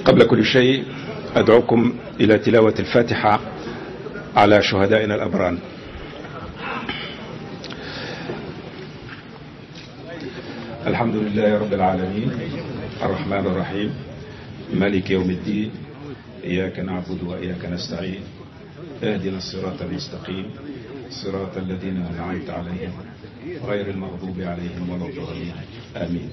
قبل كل شيء أدعوكم إلى تلاوة الفاتحة على شهدائنا الأبرار. الحمد لله رب العالمين الرحمن الرحيم مالك يوم الدين إياك نعبد وإياك نستعين اهدنا الصراط المستقيم صراط الذين أنعمت عليهم غير المغضوب عليهم ولا الضالين آمين.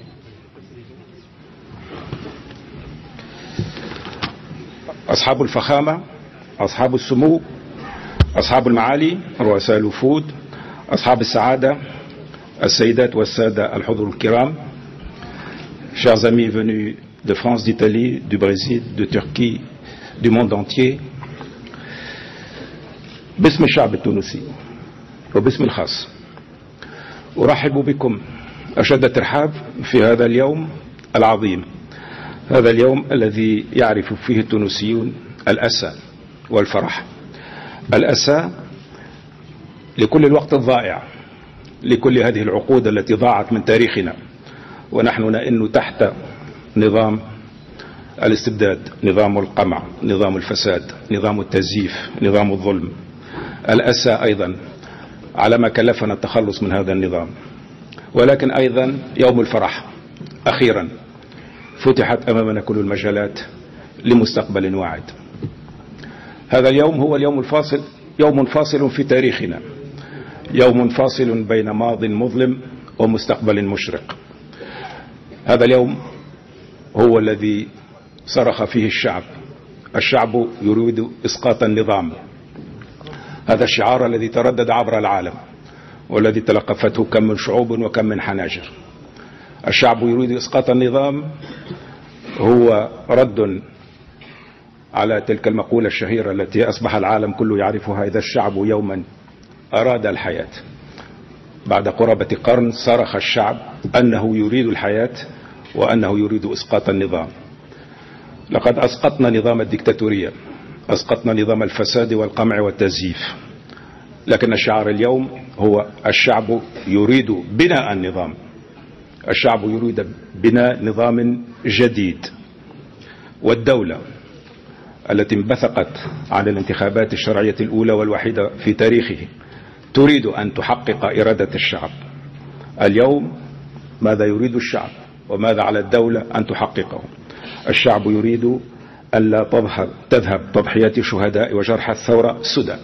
أصحاب الفخامة، أصحاب السمو، أصحاب المعالي، رؤساء الوفود، أصحاب السعادة، السيدات والسادة الحضور الكرام, chers amis venus de France, d'Italie, du Brésil, de Turquie, du monde entier, باسم الشعب التونسي وباسم الخاص أرحب بكم أشد الترحاب في هذا اليوم العظيم، هذا اليوم الذي يعرف فيه التونسيون الأسى والفرح. الأسى لكل الوقت الضائع، لكل هذه العقود التي ضاعت من تاريخنا ونحن نئن تحت نظام الاستبداد، نظام القمع، نظام الفساد، نظام التزييف، نظام الظلم. الأسى أيضا على ما كلفنا التخلص من هذا النظام، ولكن أيضا يوم الفرح. أخيرا فتحت أمامنا كل المجالات لمستقبل واعد. هذا اليوم هو اليوم الفاصل، يوم فاصل في تاريخنا، يوم فاصل بين ماض مظلم ومستقبل مشرق. هذا اليوم هو الذي صرخ فيه الشعب يريد إسقاط النظام. هذا الشعار الذي تردد عبر العالم والذي تلقفته كم من شعوب وكم من حناجر. الشعب يريد إسقاط النظام هو رد على تلك المقولة الشهيرة التي أصبح العالم كله يعرفها: إذا الشعب يوما أراد الحياة. بعد قرابة قرن صرخ الشعب أنه يريد الحياة وأنه يريد إسقاط النظام. لقد أسقطنا نظام الديكتاتورية، أسقطنا نظام الفساد والقمع والتزييف، لكن الشعار اليوم هو: الشعب يريد بناء النظام. الشعب يريد بناء نظام جديد، والدولة التي انبثقت عن الانتخابات الشرعية الأولى والوحيدة في تاريخه تريد أن تحقق إرادة الشعب. اليوم ماذا يريد الشعب وماذا على الدولة أن تحققه؟ الشعب يريد ألا تذهب تضحيات شهداء وجرحى الثورة سدى،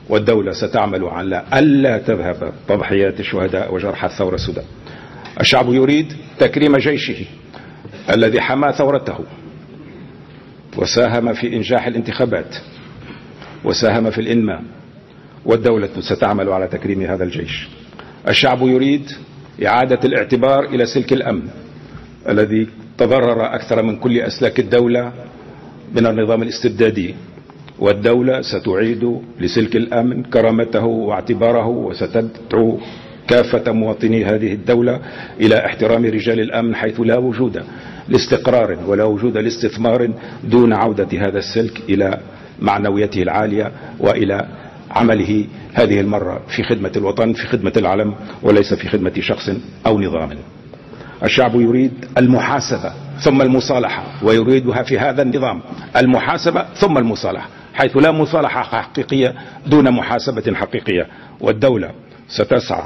والدولة ستعمل على ألا تذهب تضحيات الشهداء وجرحى الثورة سدى. الشعب يريد تكريم جيشه الذي حمى ثورته وساهم في إنجاح الانتخابات وساهم في الإنماء، والدولة ستعمل على تكريم هذا الجيش. الشعب يريد إعادة الاعتبار إلى سلك الأمن الذي تضرر أكثر من كل أسلاك الدولة من النظام الاستبدادي، والدولة ستعيد لسلك الأمن كرامته واعتباره، وستدعو كافة مواطني هذه الدولة إلى احترام رجال الأمن، حيث لا وجود لاستقرار ولا وجود لاستثمار دون عودة هذا السلك إلى معنويته العالية وإلى عمله هذه المرة في خدمة الوطن، في خدمة العلم، وليس في خدمة شخص أو نظام. الشعب يريد المحاسبة ثم المصالحة، ويريدها في هذا النظام: المحاسبة ثم المصالحة، حيث لا مصالحة حقيقية دون محاسبة حقيقية. والدولة ستسعى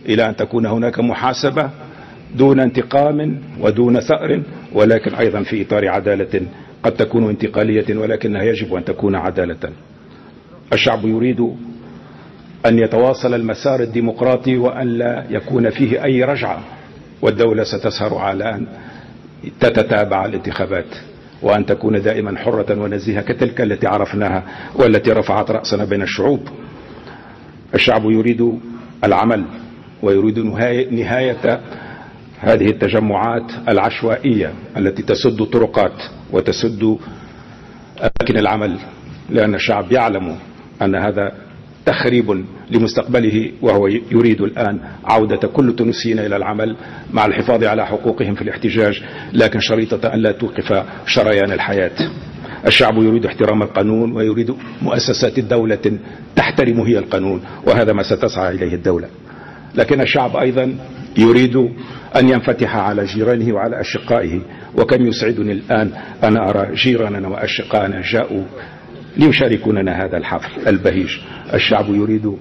إلى أن تكون هناك محاسبة دون انتقام ودون ثأر، ولكن أيضا في إطار عدالة قد تكون انتقالية، ولكنها يجب أن تكون عدالة. الشعب يريد أن يتواصل المسار الديمقراطي وأن لا يكون فيه أي رجعة، والدولة ستسهر على أن تتتابع الانتخابات وأن تكون دائما حرة ونزيهة كتلك التي عرفناها والتي رفعت رأسنا بين الشعوب. الشعب يريد العمل ويريد نهاية هذه التجمعات العشوائية التي تسد طرقات وتسد أماكن العمل، لأن الشعب يعلم أن هذا تخريب لمستقبله، وهو يريد الآن عودة كل التونسيين إلى العمل مع الحفاظ على حقوقهم في الاحتجاج، لكن شريطة أن لا توقف شريان الحياة. الشعب يريد احترام القانون ويريد مؤسسات الدولة تحترم هي القانون، وهذا ما ستسعى إليه الدولة. لكن الشعب أيضا يريد أن ينفتح على جيرانه وعلى أشقائه. وكم يسعدني الآن أن أرى جيراننا وأشقائنا جاءوا ليشاركوننا هذا الحفل البهيج. الشعب يريد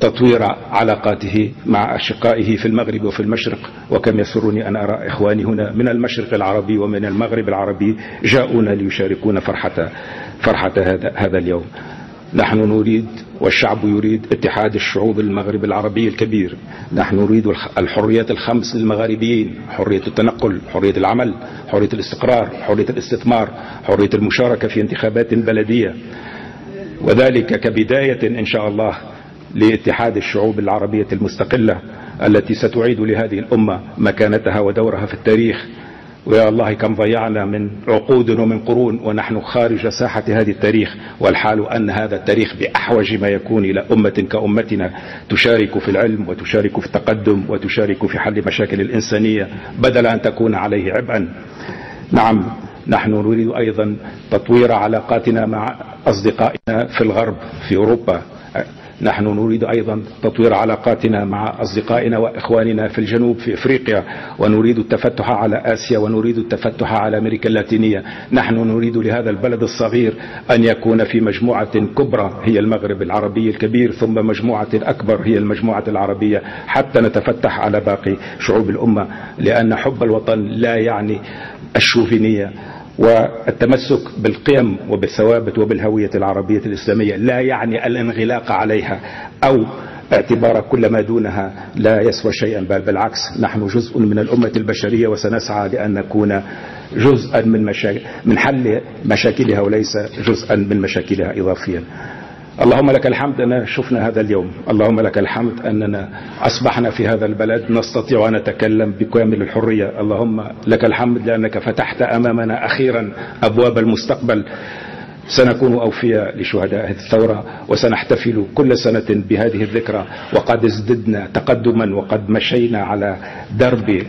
تطوير علاقاته مع أشقائه في المغرب وفي المشرق، وكم يسرني أن أرى إخواني هنا من المشرق العربي ومن المغرب العربي جاءونا ليشاركون فرحة هذا اليوم. نحن نريد والشعب يريد اتحاد الشعوب المغرب العربي الكبير. نحن نريد الحريات الخمس للمغاربيين: حرية التنقل، حرية العمل، حرية الاستقرار، حرية الاستثمار، حرية المشاركة في انتخابات بلدية، وذلك كبداية إن شاء الله لاتحاد الشعوب العربية المستقلة التي ستعيد لهذه الأمة مكانتها ودورها في التاريخ. ويا الله كم ضيعنا من عقود ومن قرون ونحن خارج ساحة هذه التاريخ، والحال أن هذا التاريخ بأحوج ما يكون إلى أمة كأمتنا تشارك في العلم وتشارك في التقدم وتشارك في حل مشاكل الإنسانية بدل أن تكون عليه عبئا. نعم، نحن نريد أيضا تطوير علاقاتنا مع أصدقائنا في الغرب في أوروبا. نحن نريد أيضا تطوير علاقاتنا مع أصدقائنا وإخواننا في الجنوب في إفريقيا، ونريد التفتح على آسيا، ونريد التفتح على أمريكا اللاتينية. نحن نريد لهذا البلد الصغير أن يكون في مجموعة كبرى هي المغرب العربي الكبير، ثم مجموعة أكبر هي المجموعة العربية، حتى نتفتح على باقي شعوب الأمة، لأن حب الوطن لا يعني الشوفينية، والتمسك بالقيم وبالثوابت وبالهوية العربية الإسلامية لا يعني الانغلاق عليها أو اعتبار كل ما دونها لا يسوى شيئا، بل بالعكس نحن جزء من الأمة البشرية وسنسعى لأن نكون جزءا من حل مشاكلها وليس جزءا من مشاكلها إضافيا. اللهم لك الحمد أننا شفنا هذا اليوم، اللهم لك الحمد أننا أصبحنا في هذا البلد نستطيع أن نتكلم بكامل الحرية. اللهم لك الحمد لأنك فتحت أمامنا أخيرا أبواب المستقبل. سنكون أوفياء لشهداء هذه الثورة، وسنحتفل كل سنة بهذه الذكرى، وقد ازددنا تقدما وقد مشينا على درب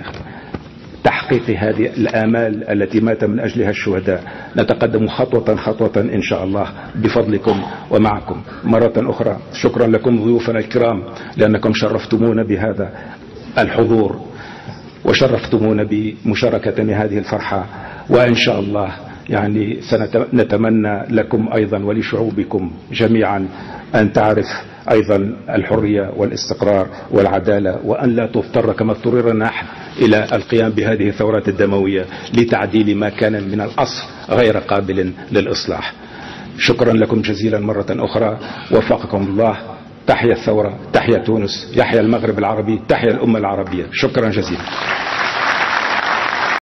تحقيق هذه الآمال التي مات من أجلها الشهداء. نتقدم خطوة خطوة إن شاء الله بفضلكم ومعكم. مرة أخرى شكرا لكم ضيوفنا الكرام، لأنكم شرفتمونا بهذا الحضور وشرفتمونا بمشاركة هذه الفرحة، وإن شاء الله يعني سنتمنى لكم أيضا ولشعوبكم جميعا أن تعرف أيضا الحرية والاستقرار والعدالة، وأن لا تضطر كما اضطررنا نحن إلى القيام بهذه الثورات الدموية لتعديل ما كان من الأصل غير قابل للإصلاح. شكرا لكم جزيلا مرة أخرى، وفقكم الله. تحيا الثورة، تحيا تونس، يحيا المغرب العربي، تحيا الأمة العربية. شكرا جزيلا.